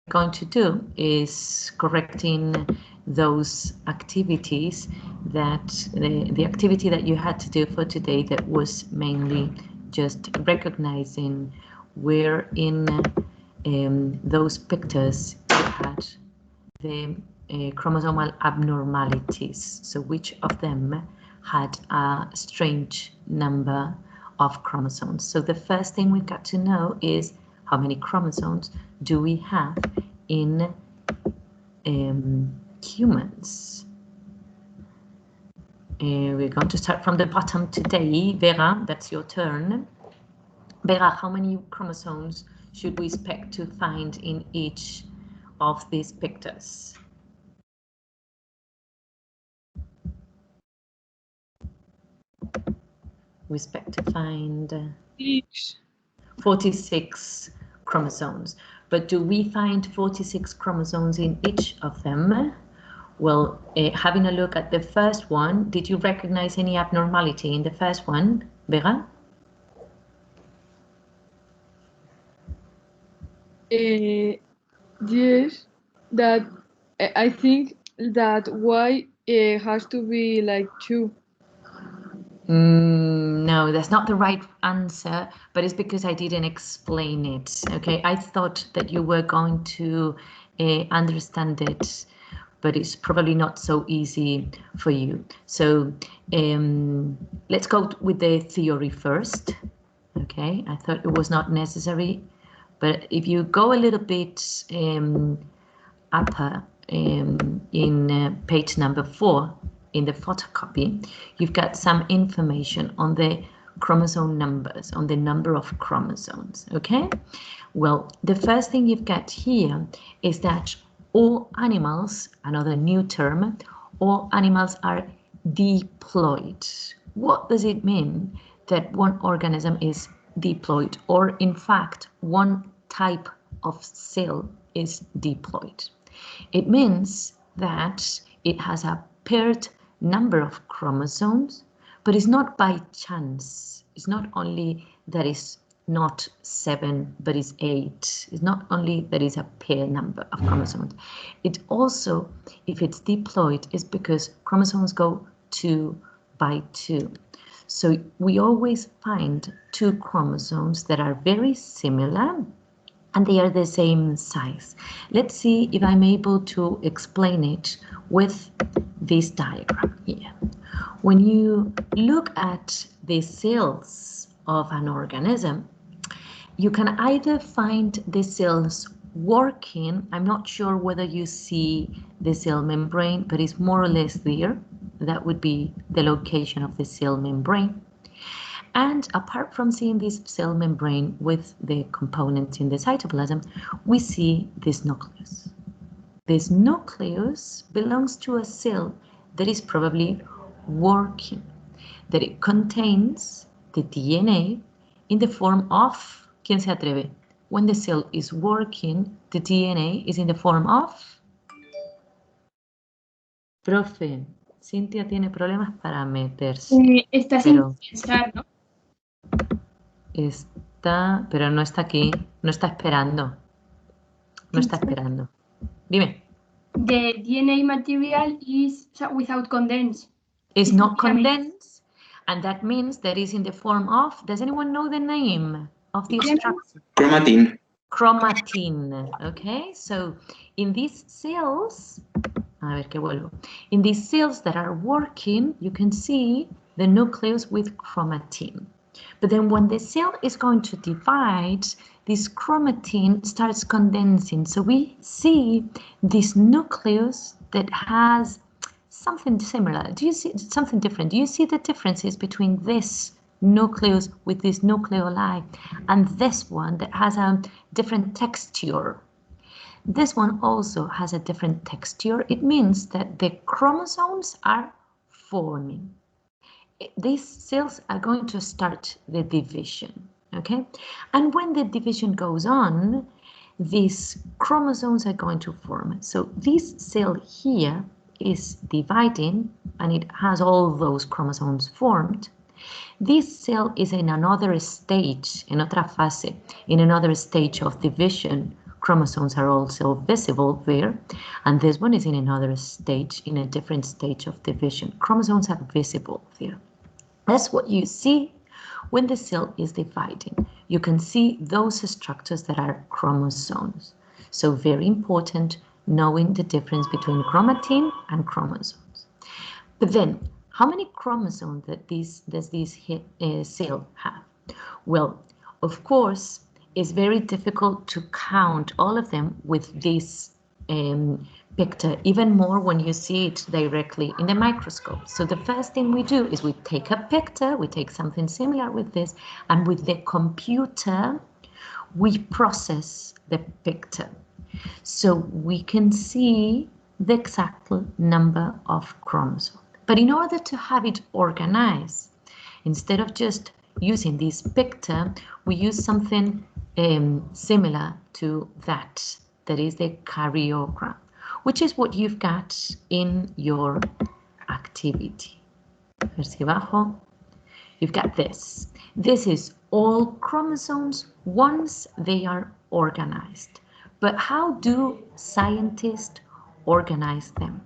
going to do is correcting those activities that the activity that you had to do for today that was mainly just recognizing where in those pictures you had the chromosomal abnormalities. So which of them had a strange number of chromosomes. So the first thing we've got to know is how many chromosomes do we have in humans. We're going to start from the bottom today. Vera, that's your turn. Vera, how many chromosomes should we expect to find in each of these pictures? We expect to find 46 chromosomes. But do we find 46 chromosomes in each of them? Well, having a look at the first one, did you recognize any abnormality in the first one, Vera? Yes, that I think that Y has to be like 2. No, that's not the right answer, but it's because I didn't explain it. Okay, I thought that you were going to understand it, but it's probably not so easy for you. So let's go with the theory first. Okay, I thought it was not necessary, but if you go a little bit upper in page number 4 in the photocopy, you've got some information on the chromosome numbers, on the number of chromosomes. Okay, well, the first thing you've got here is that all animals, another new term, all animals are diploid. What does it mean that one organism is diploid, or in fact one type of cell is diploid? It means that it has a paired number of chromosomes, but it's not by chance. It's not only that it's not 7, but it's 8. It's not only that it's a pair number of chromosomes. It also, if it's diploid, is because chromosomes go 2 by 2. So we always find 2 chromosomes that are very similar and they are the same size. Let's see if I'm able to explain it with this diagram here. When you look at the cells of an organism, you can either find the cells working. I'm not sure whether you see the cell membrane, but it's more or less there. That would be the location of the cell membrane. And apart from seeing this cell membrane with the components in the cytoplasm, we see this nucleus. This nucleus belongs to a cell that is probably working, that it contains the DNA in the form of, ¿quién se atreve? When the cell is working, the DNA is in the form of... Profe, Cintia tiene problemas para meterse. Está sin pensar, ¿no? Está, pero no está aquí, no está esperando. No está esperando. Dime. The DNA material is without condense. It's not condensed, and that means that is in the form of, does anyone know the name of the structure? Chromatin. Chromatin, okay? So in these cells, a ver que vuelvo. In these cells that are working, you can see the nucleus with chromatin. But then when the cell is going to divide, this chromatin starts condensing. So we see this nucleus that has something similar. Do you see something different? Do you see the differences between this nucleus with this nucleoli and this one that has a different texture? This one also has a different texture. It means that the chromosomes are forming. These cells are going to start the division, okay? And when the division goes on, these chromosomes are going to form. So this cell here is dividing and it has all those chromosomes formed. This cell is in another stage, in otra fase, in another stage of division. chromosomes are also visible there, and this one is in another stage, in a different stage of division. Chromosomes are visible there. That's what you see when the cell is dividing. You can see those structures that are chromosomes. So very important knowing the difference between chromatin and chromosomes. But then, how many chromosomes does this cell have? Well, of course, it's very difficult to count all of them with this picture, even more when you see it directly in the microscope. So the first thing we do is we take a picture, we take something similar with this, and with the computer, we process the picture. So we can see the exact number of chromosomes. But in order to have it organized, instead of just using this picture, we use something similar to that is the karyogram, which is what you've got in your activity. You've got this. This is all chromosomes once they are organized. But how do scientists organize them?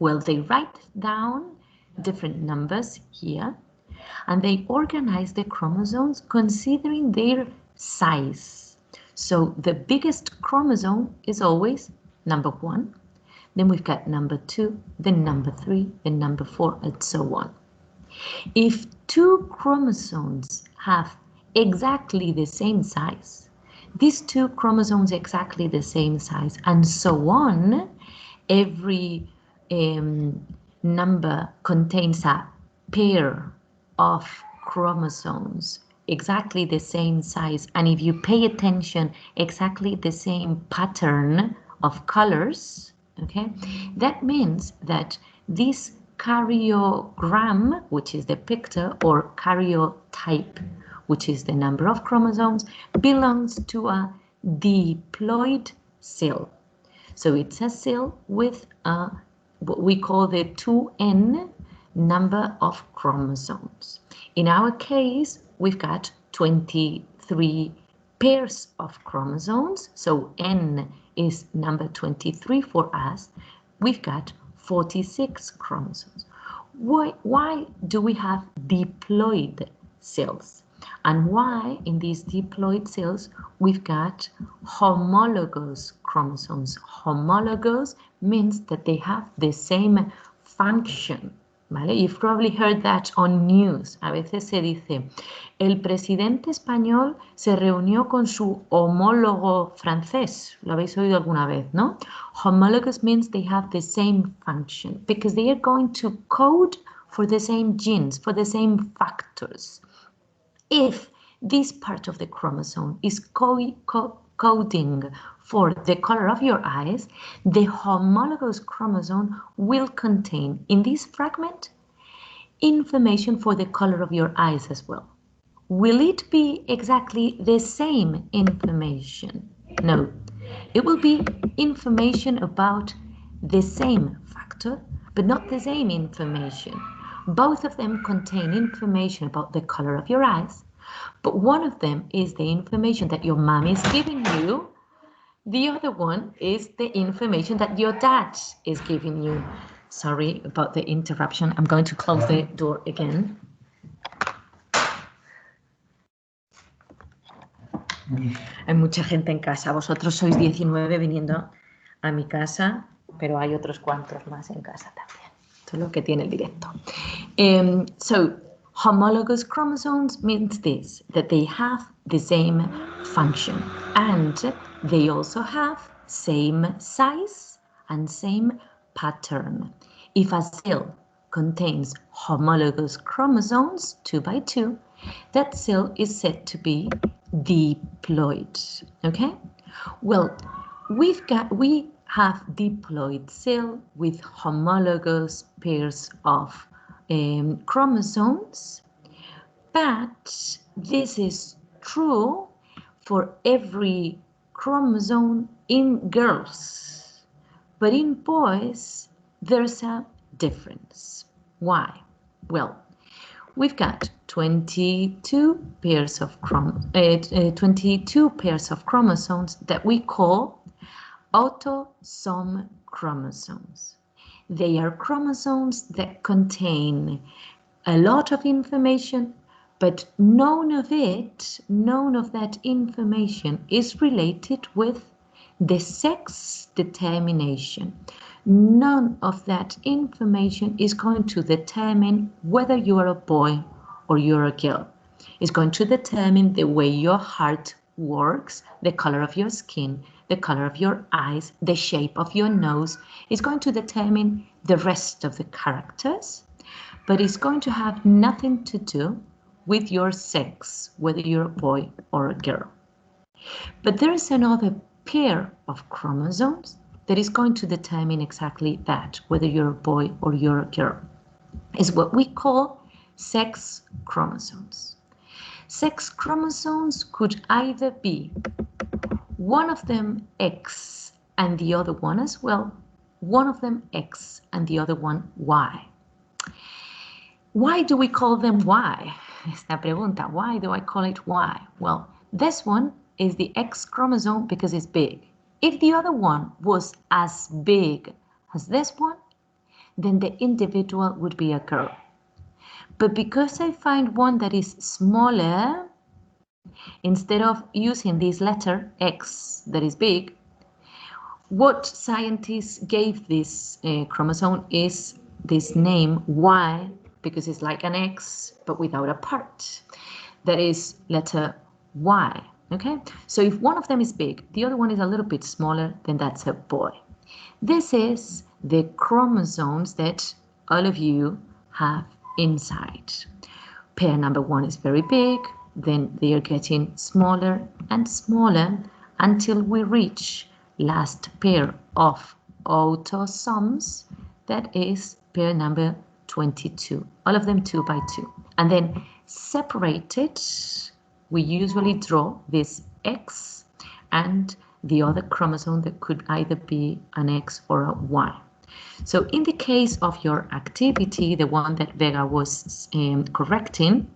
Well, they write down different numbers here, and they organize the chromosomes considering their size. So the biggest chromosome is always number 1, then we've got number 2, then number 3, then number 4, and so on. If 2 chromosomes have exactly the same size, these 2 chromosomes exactly the same size, and so on, every number contains a pair of chromosomes exactly the same size, and if you pay attention, exactly the same pattern of colors, okay, that means that this karyogram, which is the picture, or karyotype, which is the number of chromosomes, belongs to a diploid cell. So it's a cell with what we call the 2n number of chromosomes. In our case, we've got 23 pairs of chromosomes, so n is number 23 for us. We've got 46 chromosomes. Why do we have diploid cells? And why in these diploid cells we've got homologous chromosomes? Homologous means that they have the same function. ¿Vale? You've probably heard that on news. A veces se dice, el presidente español se reunió con su homólogo francés. Lo habéis oído alguna vez, ¿no? Homologous means they have the same function because they are going to code for the same genes, for the same factors. If this part of the chromosome is coding for the color of your eyes, the homologous chromosome will contain in this fragment information for the color of your eyes as well. Will it be exactly the same information? No, it will be information about the same factor, but not the same information. Both of them contain information about the color of your eyes, but one of them is the information that your mom is giving you. The other one is the information that your dad is giving you. Sorry about the interruption. I'm going to close the door again. Hay mucha gente en casa. Vosotros sois 19 viniendo a mi casa, pero hay otros cuantos más en casa también. Esto es lo que tiene el directo. So, homologous chromosomes means this, that they have the same function and they also have same size and same pattern. If a cell contains homologous chromosomes 2 by 2, that cell is said to be diploid. Okay? Well, we have diploid cell with homologous pairs of chromosomes, but this is true for every chromosome in girls, but in boys there's a difference. Why? Well, we've got 22 pairs of 22 pairs of chromosomes that we call autosome chromosomes. They are chromosomes that contain a lot of information, but none of that information is related with the sex determination. None of that information is going to determine whether you are a boy or you're a girl. It's going to determine the way your heart works, the color of your skin, the color of your eyes, the shape of your nose. It's going to determine the rest of the characters, but it's going to have nothing to do with your sex, whether you're a boy or a girl. But there is another pair of chromosomes that is going to determine exactly that, whether you're a boy or you're a girl. It's what we call sex chromosomes. Sex chromosomes could either be one of them X and the other one as well, one of them X and the other one Y. Why do we call them Y? Esta pregunta, why do I call it Y? Well, this one is the X chromosome because it's big. If the other one was as big as this one, then the individual would be a girl. But because I find one that is smaller, instead of using this letter X that is big, what scientists gave this chromosome is this name Y, because it's like an X but without a part. That is letter Y. Okay, so if one of them is big, the other one is a little bit smaller, then that's a boy. This is the chromosomes that all of you have inside. Pair number 1 is very big, then they are getting smaller and smaller until we reach last pair of autosomes, that is pair number 22, all of them 2 by 2. And then separated, we usually draw this X and the other chromosome that could either be an X or a Y. So in the case of your activity, the one that Vega was correcting,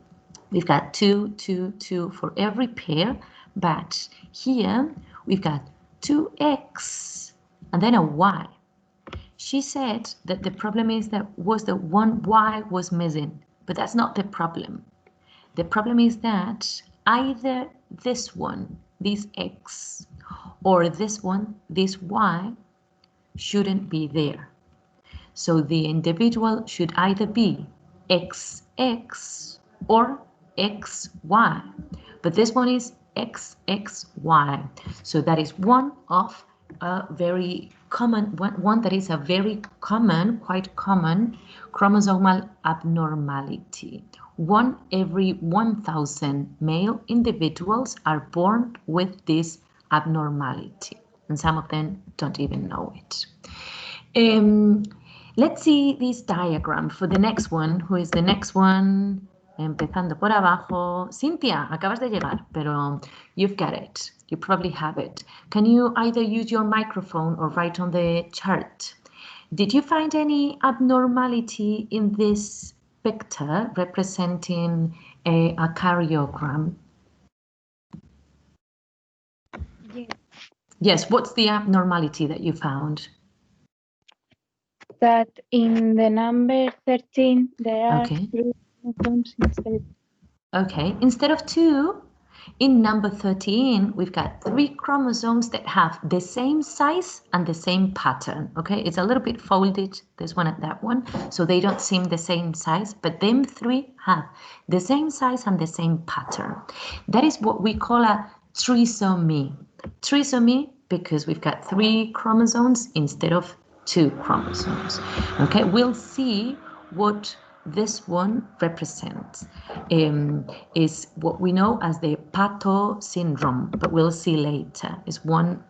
we've got 2, 2, 2 for every pair, but here we've got 2X and then a Y. She said that the problem is that the one Y was missing, but that's not the problem. The problem is that either this one, this X, or this one, this Y, shouldn't be there. So the individual should either be XX or XY, but this one is XXY. So that is one of a very common, one that is a very common, quite common chromosomal abnormality. 1 every 1,000 male individuals are born with this abnormality, and some of them don't even know it. Let's see this diagram for the next one. Who is the next one? Empezando por abajo. Cynthia, acabas de llegar, pero you've got it. You probably have it. Can you either use your microphone or write on the chart? Did you find any abnormality in this picture representing a karyogram? Yes. Yes, what's the abnormality that you found? That in the number 13 there are Okay. 3 chromosomes instead. Okay, instead of 2, in number 13, we've got 3 chromosomes that have the same size and the same pattern. Okay, it's a little bit folded, this one and that one, so they don't seem the same size, but them 3 have the same size and the same pattern. That is what we call a trisomy. Trisomy because we've got 3 chromosomes instead of 2 chromosomes. Okay, we'll see what this one represents. Is what we know as the Pato syndrome, but we'll see later. It's one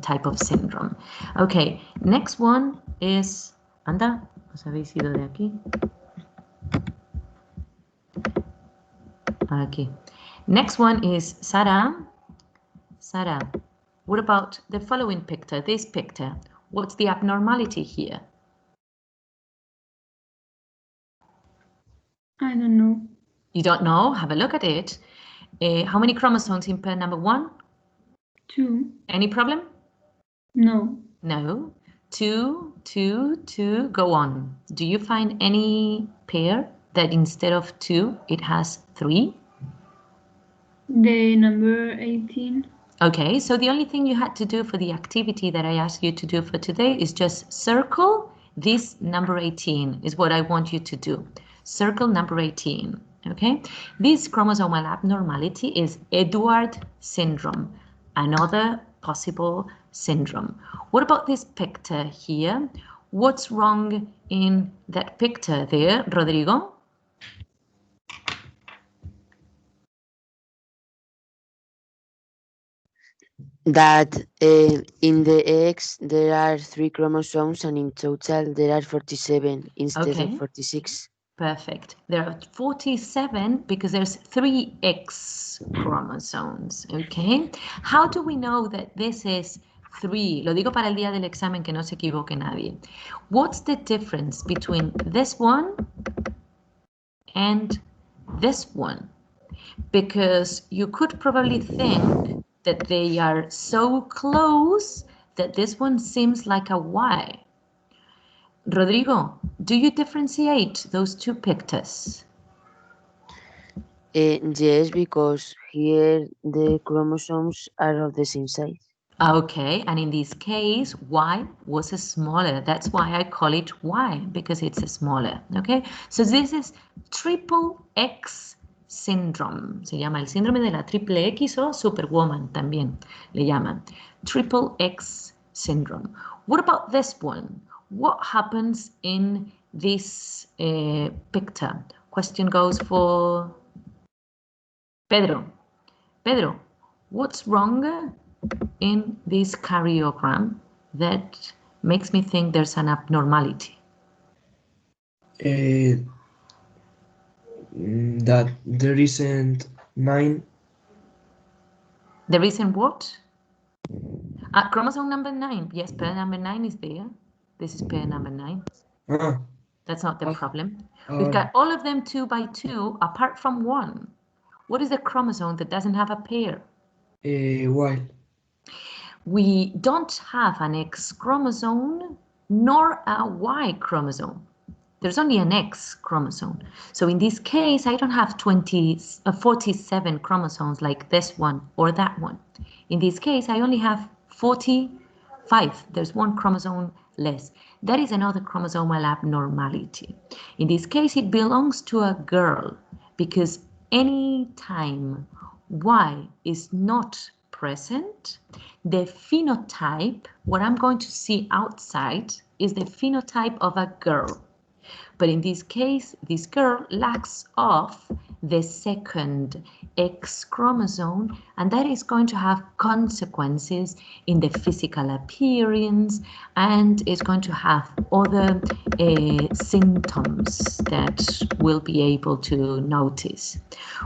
type of syndrome. Okay, next one is, anda, os habéis ido de aquí. Aquí. Next one is Sara. Sara, what about the following picture, this picture? What's the abnormality here? I don't know. You don't know? Have a look at it. How many chromosomes in pair number 1? 2. Any problem? No. No. 2, 2, 2, go on. Do you find any pair that instead of 2, it has 3? The number 18. Okay, so the only thing you had to do for the activity that I asked you to do for today is just circle this number 18 is what I want you to do. Circle number 18, okay? This chromosomal abnormality is Edward syndrome, another possible syndrome. What about this picture here? What's wrong in that picture there, Rodrigo? That in the X there are 3 chromosomes and in total there are 47 instead of 46. Perfect. There are 47 because there's 3 X chromosomes, okay? How do we know that this is 3? Lo digo para el día del examen que no se equivoque nadie. What's the difference between this one and this one? Because you could probably think that they are so close that this one seems like a Y. Rodrigo, do you differentiate those two pictures? Yes, because here the chromosomes are of the same size. Okay, and in this case, Y was smaller. That's why I call it Y, because it's smaller. Okay, so this is triple X syndrome. Se llama el síndrome de la triple X o Superwoman también le llaman. Triple X syndrome. What about this one? What happens in this picture? Question goes for Pedro. Pedro, what's wrong in this karyogram that makes me think there's an abnormality? That there isn't 9. There isn't what? Chromosome number 9. Yes, pair number 9 is there. This is pair number 9. Ah, That's not the problem. all We've right. got all of them 2 by 2 apart from one. What is the chromosome that doesn't have a pair? Y. We don't have an X chromosome nor a Y chromosome. There's only an X chromosome. So in this case, I don't have 47 chromosomes like this one or that one. In this case, I only have 45. There's one chromosome less. That is another chromosomal abnormality. In this case, it belongs to a girl because any time Y is not present, the phenotype, what I'm going to see outside, is the phenotype of a girl. But in this case, this girl lacks of the second X chromosome, and that is going to have consequences in the physical appearance, and is going to have other symptoms that we'll be able to notice.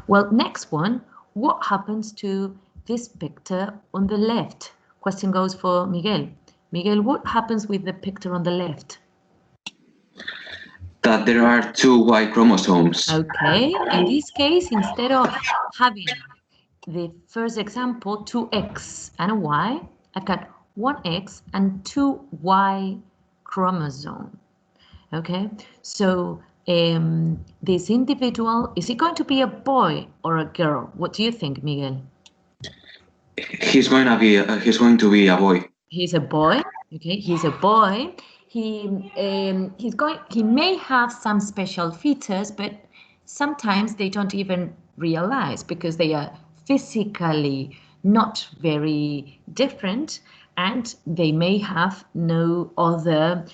Well, next one, what happens to this picture on the left? Question goes for Miguel. Miguel, what happens with the picture on the left? That there are 2 Y chromosomes. Okay, in this case, instead of having the first example, 2X and a Y, I've got 1X and 2 Y chromosome. Okay, so this individual, is he going to be a boy or a girl? What do you think, Miguel? He's going to be a boy. He's a boy. Okay, he's a boy. He may have some special features, but sometimes they don't even realize because they are physically not very different, and they may have no other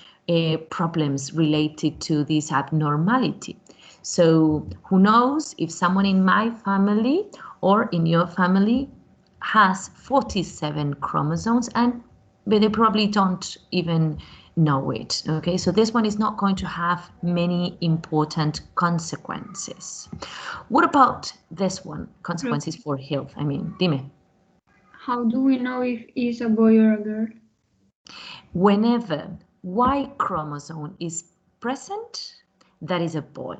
problems related to this abnormality. So who knows if someone in my family or in your family has 47 chromosomes, but they probably don't even know it. Okay, so this one is not going to have many important consequences. What about this one? Consequences for health. I mean, dime. How do we know if it's a boy or a girl? Whenever Y chromosome is present, that is a boy.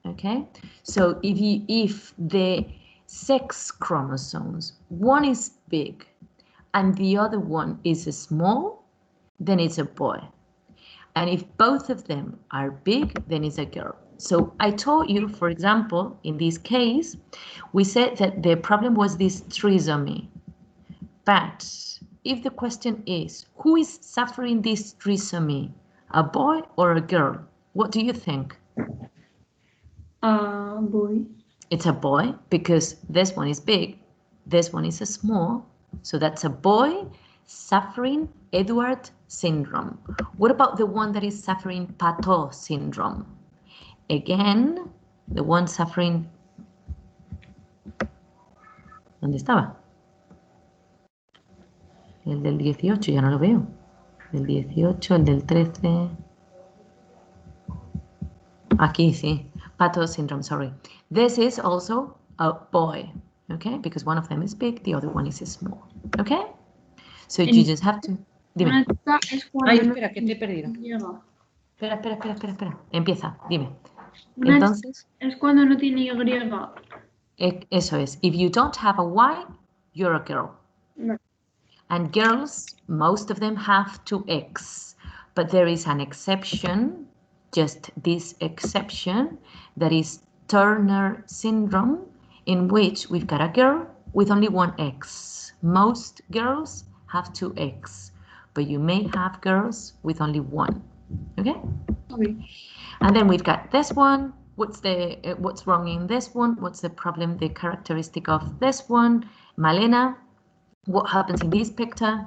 Okay, so if the sex chromosomes, one is big and the other one is small, then it's a boy. And if both of them are big, then it's a girl. So I told you, for example, in this case, we said that the problem was this trisomy. But if the question is, who is suffering this trisomy, a boy or a girl? What do you think? Boy. It's a boy because this one is big, this one is small. So that's a boy suffering Edward syndrome. What about the one that is suffering Patot syndrome? Again, the one suffering... ¿Dónde estaba? El del 18, ya no lo veo. El 18, el del 13... Aquí sí. Patot syndrome, sorry. This is also a boy, okay? Because one of them is big, the other one is small, okay? So you just have to... Dime. Ay, espera, que te he perdido. Espera. Empieza, dime. Entonces... Es cuando no tiene Y. Eso es. If you don't have a Y, you're a girl. No. And girls, most of them have 2X. But there is an exception, just this exception, that is Turner syndrome, in which we've got a girl with only 1X. Most girls have 2X, but you may have girls with only 1. Okay? Okay. And then we've got this one. What's wrong in this one? What's the problem, the characteristic of this one? Malena, what happens in this picture?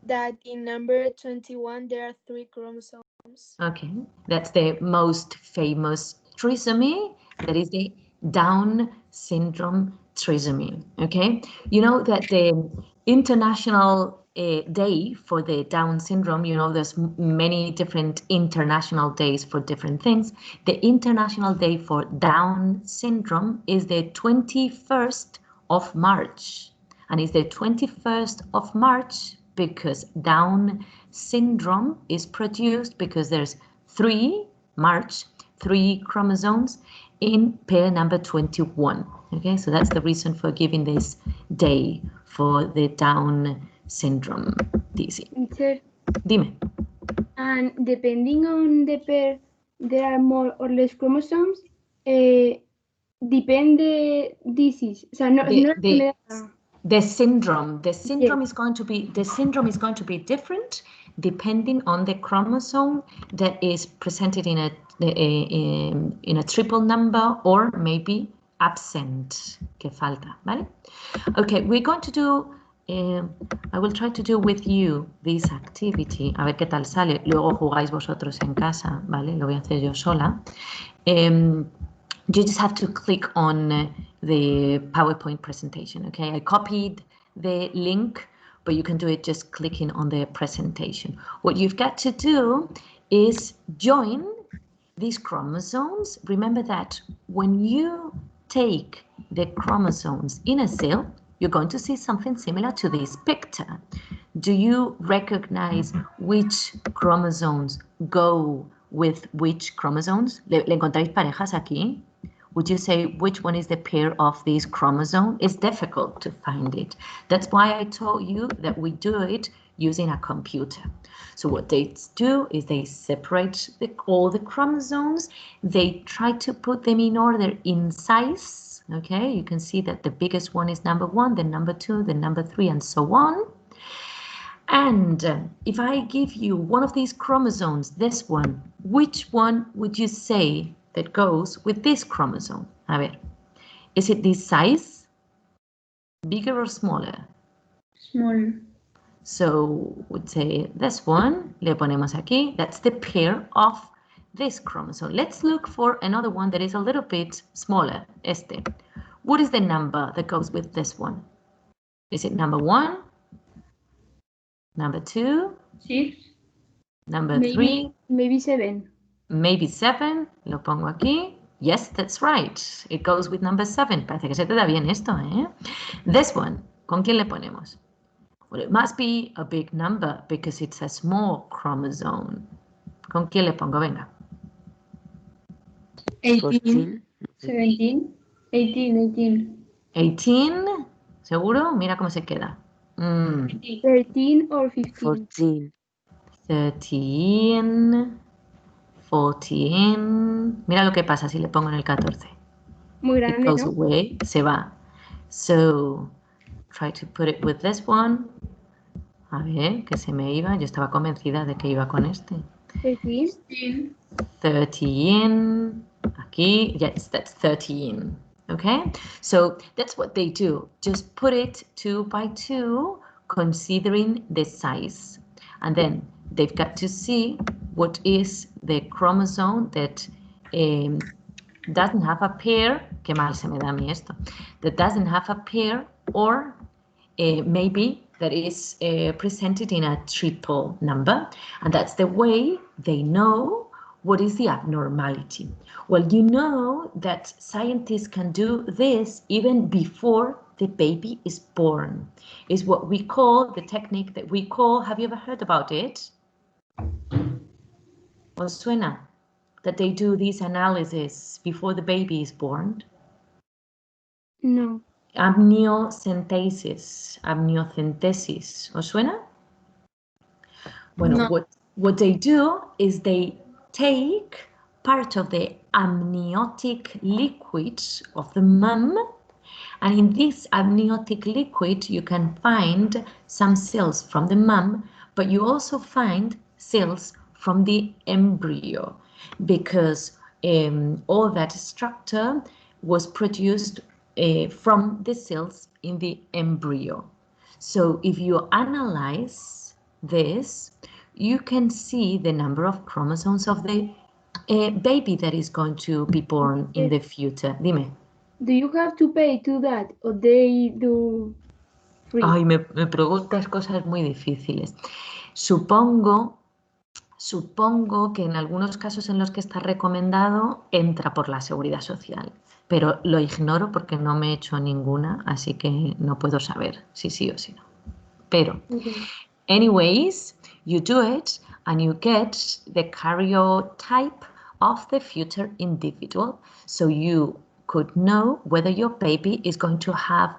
That in number 21 there are 3 chromosomes. Okay, that's the most famous trisomy. That is the Down syndrome trisomy. Okay, you know that the international day for the Down syndrome, you know, there's many different international days for different things. The international day for Down syndrome is the 21st of March, and it's the 21st of March because Down syndrome is produced because there's 3 chromosomes in pair number 21. Okay, so that's the reason for giving this day for the Down syndrome. Teaser. Dime. And depending on the pair, there are more or less chromosomes. Depend the disease. O sea, no, The syndrome is going to be different depending on the chromosome that is presented in a triple number or maybe absent, que falta, ¿vale? Okay, we're going to do, I will try to do with you this activity, a ver qué tal sale, luego jugáis vosotros en casa, ¿vale? Lo voy a hacer yo sola. You just have to click on the PowerPoint presentation, okay? I copied the link, but you can do it just clicking on the presentation. What you've got to do is join these chromosomes. Remember that when you take the chromosomes in a cell, you're going to see something similar to this picture. Do you recognize which chromosomes go with which chromosomes? ¿Le encontráis parejas aquí? Would you say which one is the pair of these chromosomes? It's difficult to find it. That's why I told you that we do it using a computer. So what they do is they separate all the chromosomes. They try to put them in order in size. Okay, you can see that the biggest one is number 1, then number 2, then number 3, and so on. And if I give you one of these chromosomes, this one, which one would you say that goes with this chromosome? A ver, is it this size? Bigger or smaller? Smaller. So would say this one, le ponemos aquí, that's the pair of this chromosome. Let's look for another one that is a little bit smaller, este. What is the number that goes with this one? Is it number 1? Number 2? 6. Number 3? Maybe 7. Maybe 7. Lo pongo aquí. Yes, that's right. It goes with number 7. Parece que se te da bien esto, ¿eh? This one, ¿con quién le ponemos? Well, it must be a big number because it's a small chromosome. ¿Con quién le pongo? Venga. 14. 17, 18. 18, ¿seguro? Mira cómo se queda. 13 or 15. 14. 13, 14. Mira lo que pasa si le pongo en el 14. Muy It grande, goes ¿no? away, se va. So, try to put it with this one. A ver, que se me iba. Yo estaba convencida de que iba con este. 13. 13. Aquí, yes, that's 13. Okay, so that's what they do. Just put it 2 by 2, considering the size. And then they've got to see what is the chromosome that doesn't have a pair. Qué mal se me da a mí esto. That doesn't have a pair, or maybe that is presented in a triple number, and that's the way they know what is the abnormality. Well, you know that scientists can do this even before the baby is born. Is what we call the technique that we call, have you ever heard about it? ¿Os suena? That they do these analysis before the baby is born? No. Amniocentesis. ¿Os suena? Bueno, No. what they do is they take part of the amniotic liquid of the mom, and in this amniotic liquid you can find some cells from the mom, but you also find cells from the embryo, because all that structure was produced from the cells in the embryo. So if you analyze this, you can see the number of chromosomes of the baby that is going to be born in the future. Dime. Do you have to pay to that, or they do free? Ay, me preguntas cosas muy difíciles. Supongo que en algunos casos en los que está recomendado entra por la seguridad social, pero lo ignoro porque no me he hecho ninguna, así que no puedo saber si sí o si no. Pero, anyways, you do it and you get the karyotype of the future individual, so you could know whether your baby is going to have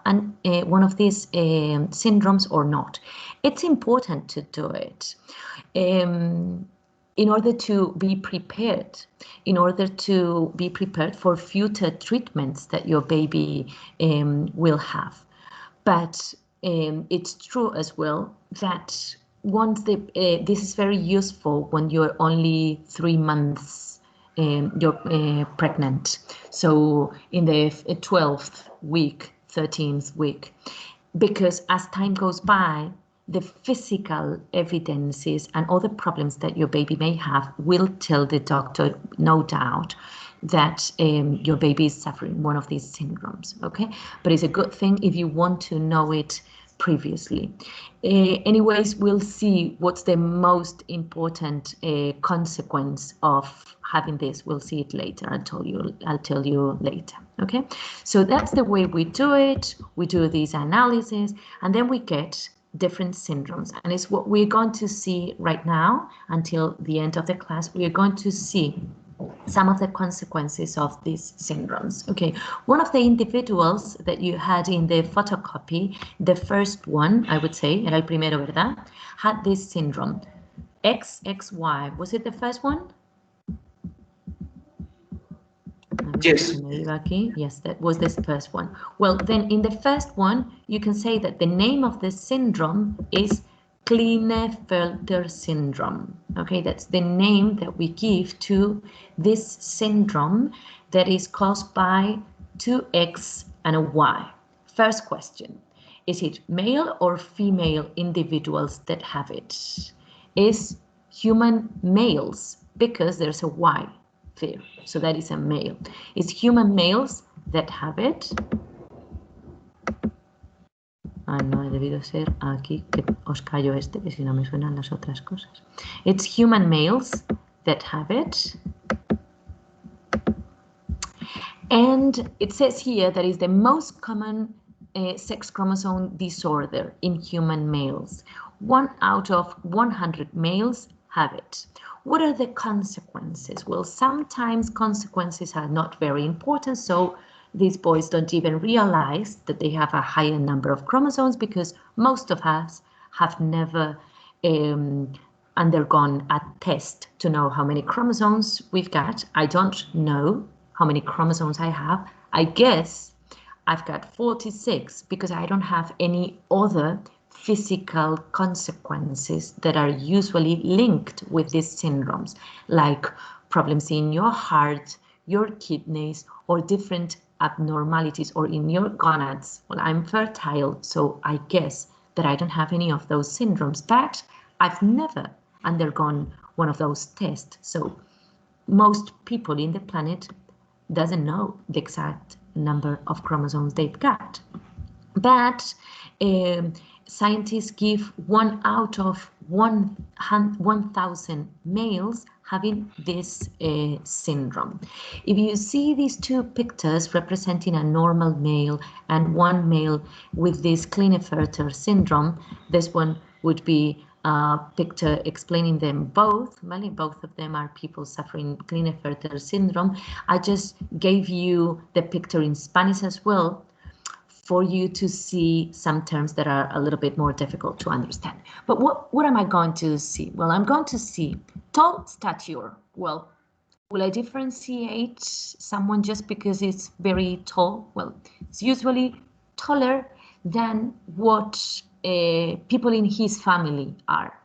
one of these syndromes or not. It's important to do it in order to be prepared, for future treatments that your baby will have. But it's true as well that once this is very useful when you're only 3 months you're pregnant. So in the 12th week, 13th week, because as time goes by, the physical evidences and other problems that your baby may have will tell the doctor, no doubt, that your baby is suffering one of these syndromes, okay? But it's a good thing if you want to know it previously. Anyways, we'll see what's the most important consequence of having this. We'll see it later. I'll tell you later, okay? So that's the way we do it. We do these analyses, and then we get different syndromes, and it's what we're going to see right now until the end of the class. We are going to see some of the consequences of these syndromes. Okay, one of the individuals that you had in the photocopy, the first one, I would say, era el primero, ¿verdad? Had this syndrome, XXY. Was it the first one? Yes. Yes, that was this first one. Well, then in the first one, you can say that the name of the syndrome is Klinefelter syndrome. Okay, that's the name that we give to this syndrome that is caused by 2X and a Y. First question, is it male or female individuals that have it? Is human males, because there's a Y there, so that is a male. It's human males that have it. Ah, no, ha debido ser aquí, que os callo que si no me suenan las otras cosas. It's human males that have it. And it says here that is the most common sex chromosome disorder in human males. 1 out of 100 males have it. What are the consequences? Well, sometimes consequences are not very important, so these boys don't even realize that they have a higher number of chromosomes because most of us have never undergone a test to know how many chromosomes we've got. I don't know how many chromosomes I have. I guess I've got 46 because I don't have any other physical consequences that are usually linked with these syndromes, like problems in your heart, your kidneys, or different abnormalities, or in your gonads. Well, I'm fertile, so I guess that I don't have any of those syndromes, but I've never undergone one of those tests. So most people in the planet doesn't know the exact number of chromosomes they've got. But scientists give 1 out of 1,000 males having this syndrome. If you see these two pictures representing a normal male and one male with this Klinefelter syndrome, this one would be a picture explaining them both. Well, both of them are people suffering Klinefelter syndrome. I just gave you the picture in Spanish as well, for you to see some terms that are a little bit more difficult to understand. But what am I going to see? Well, I'm going to see tall stature. Well, will I differentiate someone just because it's very tall? Well, it's usually taller than what people in his family are.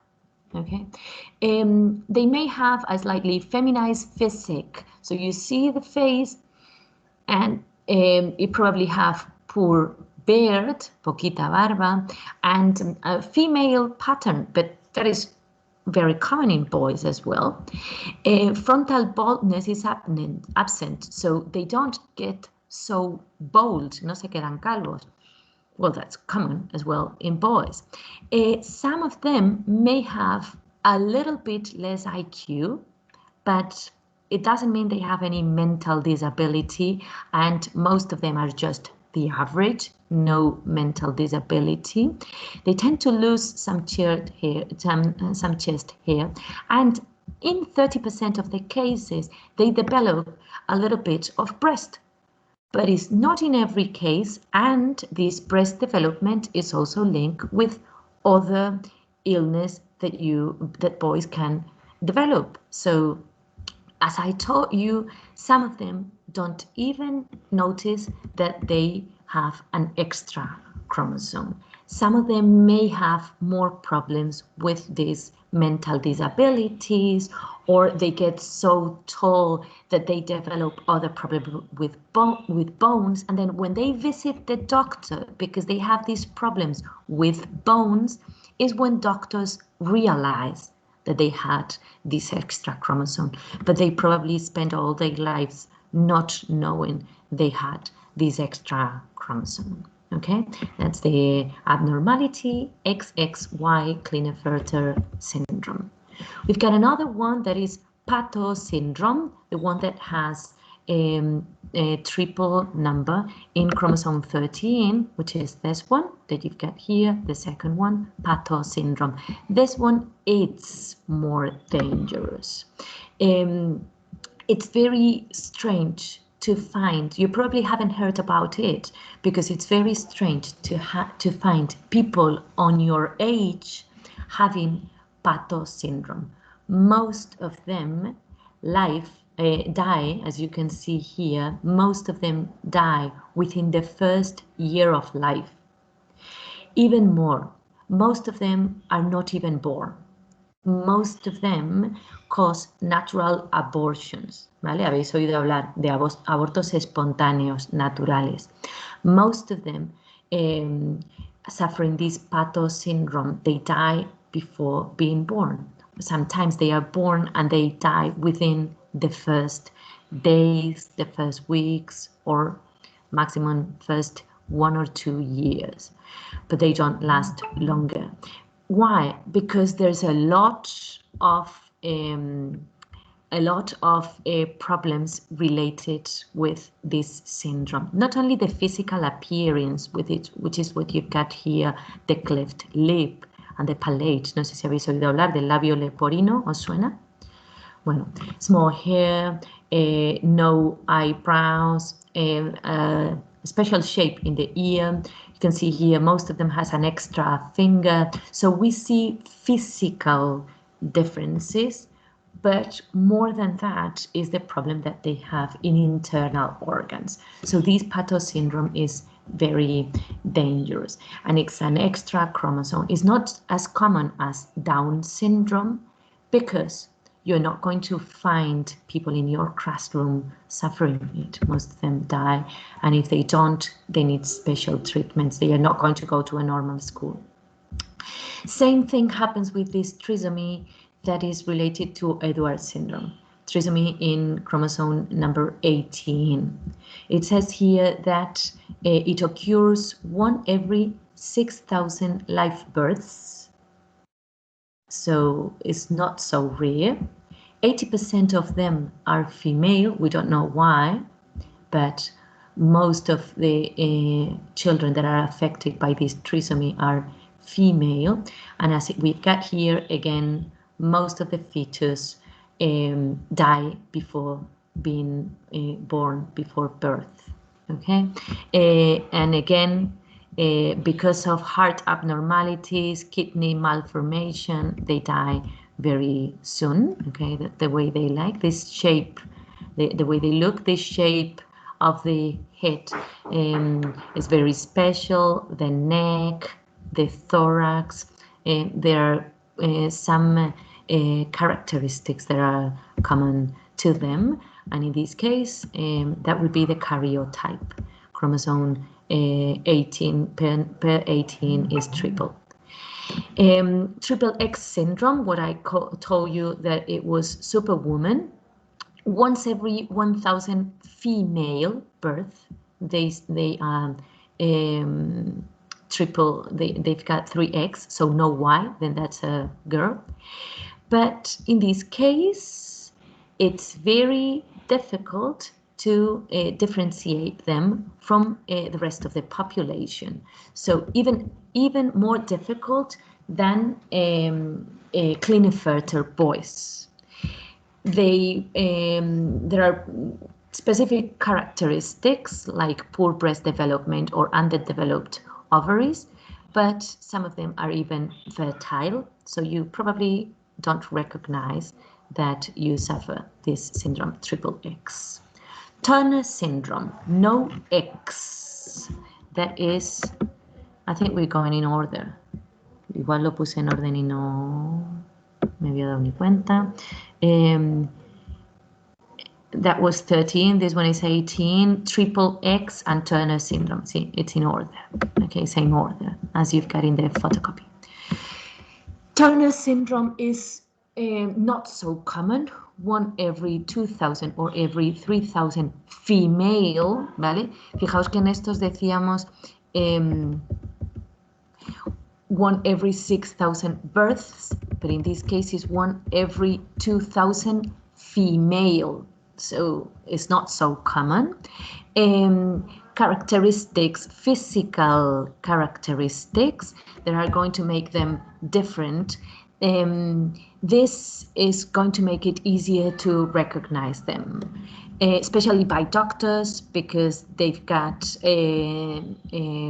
Okay, they may have a slightly feminized physique. So you see the face, and it probably have poor beard, poquita barba, and a female pattern, but that is very common in boys as well. Frontal baldness is absent, so they don't get so bald, no se quedan calvos. Well, that's common as well in boys. Some of them may have a little bit less IQ, but it doesn't mean they have any mental disability, and most of them are just the average, no mental disability. They tend to lose some chest hair, and in 30% of the cases, they develop a little bit of breast. But it's not in every case, and this breast development is also linked with other illness that boys can develop. So as I told you, some of them don't even notice that they have an extra chromosome. Some of them may have more problems with these mental disabilities, or they get so tall that they develop other problems with bones. And then when they visit the doctor, because they have these problems with bones, is when doctors realize that they had this extra chromosome, but they probably spent all their lives not knowing they had this extra chromosome. Okay, that's the abnormality XXY Klinefelter syndrome. We've got another one that is Pato syndrome, the one that has a triple number in chromosome 13, which is this one that you've got here, the second one, Pato syndrome. This one, it's more dangerous. It's very strange to find. You probably haven't heard about it because it's very strange to find people on your age having Pato syndrome. Most of them die, as you can see here, most of them die within the first year of life. Even more, most of them are not even born. Most of them cause natural abortions, ¿vale? Habéis oído hablar de abortos espontáneos, naturales. Most of them suffering this Pato syndrome, they die before being born. Sometimes they are born and they die within the first days, the first weeks, or maximum first 1 or 2 years, but they don't last longer. Why? Because there's a lot of problems related with this syndrome. Not only the physical appearance with it, which is what you've got here, the cleft lip and the palate. No sé si habéis oído hablar del labio leporino, ¿os suena? Bueno, small hair, no eyebrows, special shape in the ear. You can see here most of them has an extra finger. So we see physical differences, but more than that is the problem that they have in internal organs. So this Pato syndrome is very dangerous, and it's an extra chromosome. It's not as common as Down syndrome because you're not going to find people in your classroom suffering it. Most of them die, and if they don't, they need special treatments. They are not going to go to a normal school. Same thing happens with this trisomy that is related to Edwards syndrome, trisomy in chromosome number 18. It says here that it occurs 1 every 6,000 live births, so it's not so rare. 80% of them are female. We don't know why, but most of the children that are affected by this trisomy are female. And as we've got here again, most of the fetus die before being born, before birth. Okay, and again, because of heart abnormalities, kidney malformation, they die very soon. Okay, the way they like this shape, the way they look, this shape of the head is very special. The neck, the thorax, there are some characteristics that are common to them, and in this case that would be the karyotype. Chromosome 18 per 18 is triple. Triple X syndrome, what I told you that it was superwoman. Once every 1,000 female birth, they've got 3X, so no Y, then that's a girl. But in this case, it's very difficult to differentiate them from the rest of the population. So even more difficult than Klinefelter boys. There are specific characteristics like poor breast development or underdeveloped ovaries, but some of them are even fertile. So you probably don't recognize that you suffer this syndrome, triple X. Turner syndrome, no X. That is, I think we're going in order. Igual lo puse en orden y no me había dado ni cuenta. That was 13, this one is 18, triple X and Turner syndrome. See, it's in order. Okay, same order as you've got in the photocopy. Turner syndrome is not so common, 1 every 2,000 or every 3,000 female, ¿vale? Fijaos que en estos decíamos 1 every 6,000 births, but in this case is 1 every 2,000 female, so it's not so common. Characteristics, physical characteristics that are going to make them different. This is going to make it easier to recognize them, especially by doctors, because they've got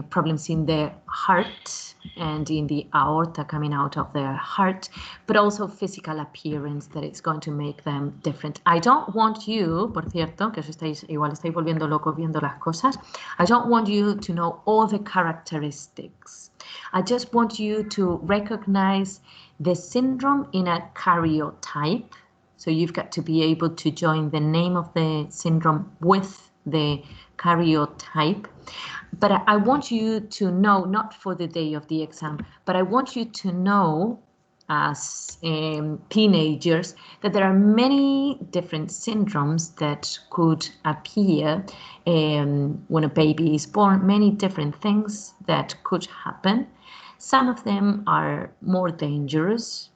problems in their heart and in the aorta coming out of their heart, but also physical appearance that is going to make them different. I don't want you, por cierto, que os igual estáis volviendo locos viendo las cosas, I don't want you to know all the characteristics. I just want you to recognize the syndrome in a karyotype. So you've got to be able to join the name of the syndrome with the karyotype. But I want you to know, not for the day of the exam, but I want you to know as teenagers that there are many different syndromes that could appear when a baby is born, many different things that could happen. Some of them are more dangerous.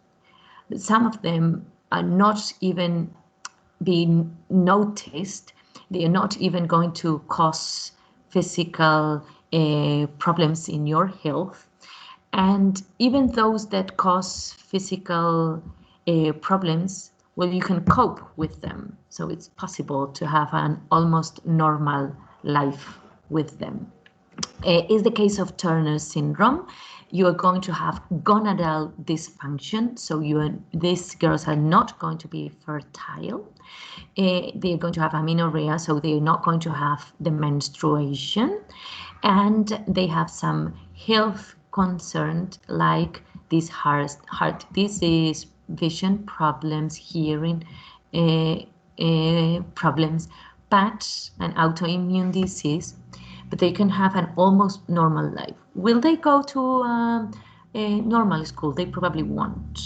Some of them are not even being noticed. They are not even going to cause physical problems in your health. And even those that cause physical problems, well, you can cope with them. So it's possible to have an almost normal life with them. Is the case of Turner syndrome. You are going to have gonadal dysfunction, so these girls are not going to be fertile. They are going to have amenorrhea, so they are not going to have the menstruation, and they have some health concerns like this heart disease, vision problems, hearing problems, but an autoimmune disease. But they can have an almost normal life. Will they go to a normal school? They probably won't.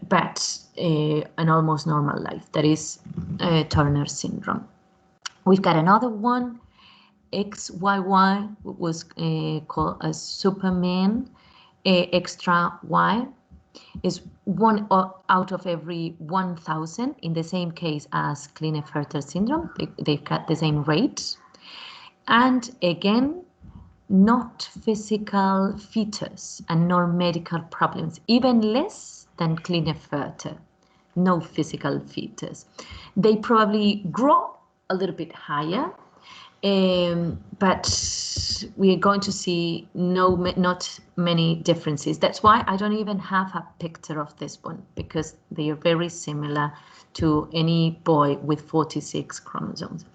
But an almost normal life. That is Turner syndrome. We've got another one. XYY was called a Superman. Extra Y is 1 out of every 1,000, in the same case as Klinefelter syndrome. They've got the same rate. And again, not physical fetus and nor medical problems, even less than Klinefelter. No physical fetus. They probably grow a little bit higher, but we are going to see not many differences. That's why I don't even have a picture of this one, because they are very similar to any boy with 46 chromosomes.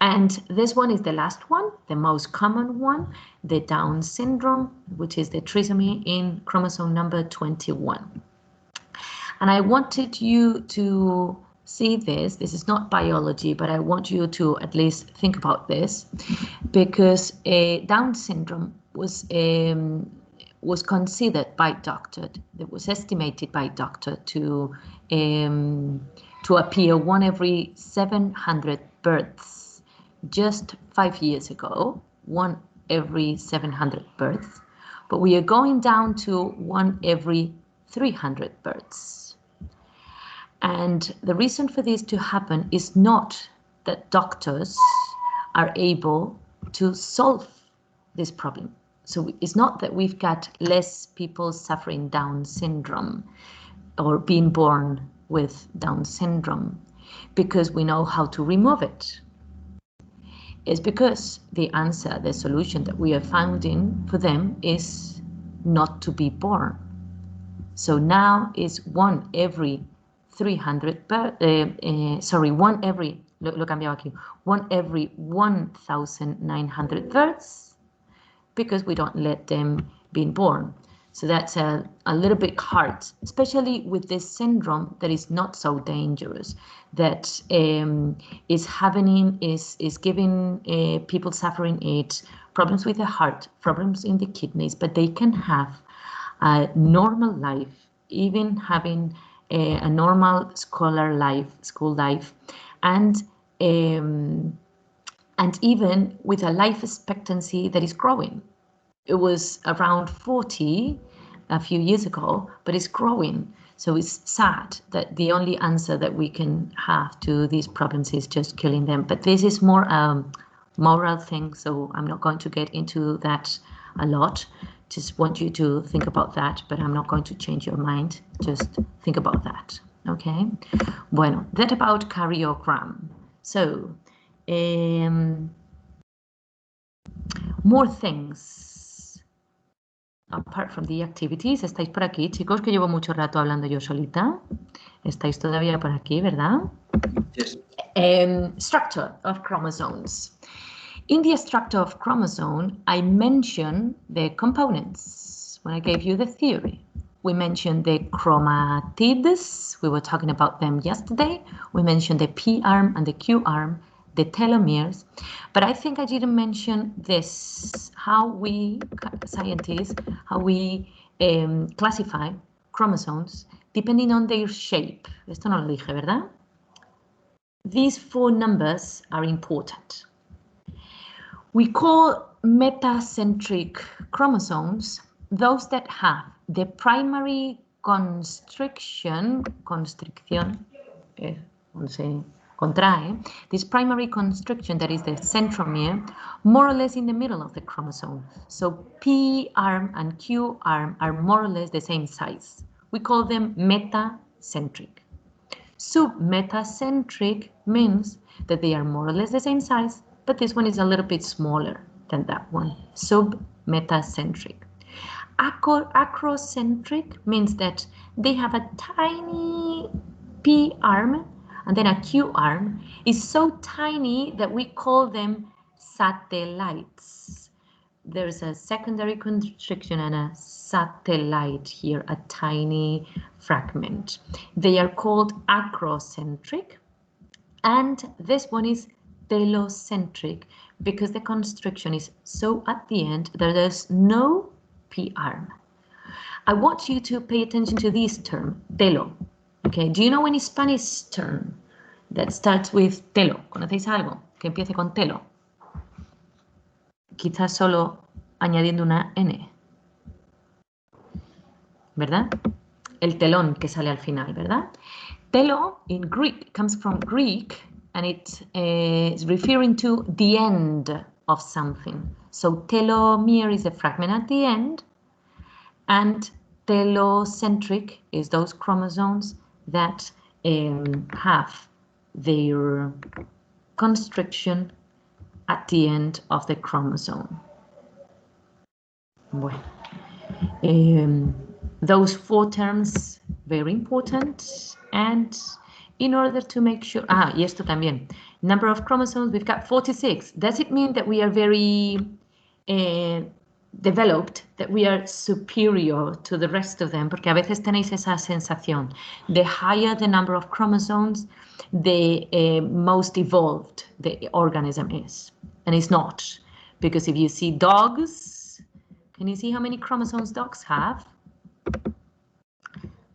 And this one is the last one, the most common one, the Down syndrome, which is the trisomy in chromosome number 21. And I wanted you to see this. This is not biology, but I want you to at least think about this, because Down syndrome was considered by doctor, it was estimated by doctor to appear 1 every 700 births just 5 years ago, 1 every 700 births, but we are going down to 1 every 300 births. And the reason for this to happen is not that doctors are able to solve this problem. So it's not that we've got less people suffering Down syndrome or being born with Down syndrome because we know how to remove it. It's because the answer, the solution that we are finding for them is not to be born. So now is 1 every 300, 1 every, lo cambiaba aquí, 1 every 1,900 births, because we don't let them be born. So that's a little bit hard, especially with this syndrome that is not so dangerous, that is giving people suffering it problems with the heart, problems in the kidneys, but they can have a normal life, even having a normal school life, and even with a life expectancy that is growing. It was around 40 a few years ago, but it's growing. So it's sad that the only answer that we can have to these problems is just killing them. But this is more a moral thing, so I'm not going to get into that a lot. Just want you to think about that, but I'm not going to change your mind. Just think about that, okay? Bueno, that about karyogram. So, more things. Apart from the activities, ¿estáis por aquí, chicos? Que llevo mucho rato hablando yo solita. ¿Estáis todavía por aquí, verdad? Yes. Structure of chromosomes. In the structure of chromosome, I mentioned the components when I gave you the theory. We mentioned the chromatids. We were talking about them yesterday. We mentioned the P arm and the Q arm, the telomeres. But I think I didn't mention this, how we scientists, how we classify chromosomes depending on their shape. Esto no lo dije, ¿verdad? These 4 numbers are important. We call metacentric chromosomes those that have the primary constriction, contrae this primary constriction, that is the centromere, more or less in the middle of the chromosome. So P arm and Q arm are more or less the same size. We call them metacentric. Submetacentric means that they are more or less the same size, but this one is a little bit smaller than that one. Submetacentric. Acrocentric means that they have a tiny P arm and then a Q arm is so tiny that we call them satellites. There's a secondary constriction and a satellite here, a tiny fragment. They are called acrocentric, and this one is telocentric because the constriction is so at the end that there's no P arm. I want you to pay attention to this term, telo. Okay, do you know any Spanish term that starts with telo? ¿Conocéis algo que empiece con telo? Quizás solo añadiendo una N, ¿verdad? El telón que sale al final, ¿verdad? Telo in Greek comes from Greek and it is referring to the end of something. So telomere is a fragment at the end, and telocentric is those chromosomes that have their constriction at the end of the chromosome. Bueno, those 4 terms, very important, and in order to make sure, y esto también, number of chromosomes, we've got 46. Does it mean that we are very developed, that we are superior to the rest of them? Porque a veces tenéis esa sensación. The higher the number of chromosomes, the most evolved the organism is. And it's not. Because if you see dogs, can you see how many chromosomes dogs have?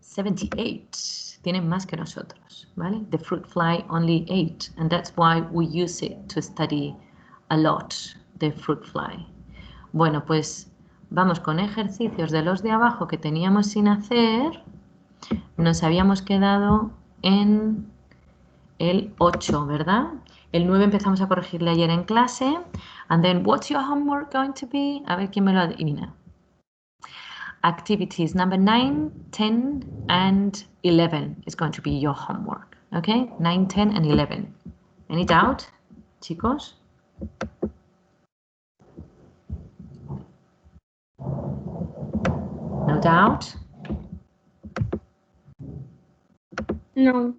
78. Tienen más que nosotros, ¿vale? The fruit fly only 8. And that's why we use it to study a lot, the fruit fly. Bueno, pues vamos con ejercicios de los de abajo que teníamos sin hacer. Nos habíamos quedado en el 8, ¿verdad? El 9 empezamos a corregirle ayer en clase. And then, what's your homework going to be? A ver quién me lo adivina. Activities number 9, 10, and 11 is going to be your homework. Okay? 9, 10, and 11. Any doubt, chicos? No doubt? No.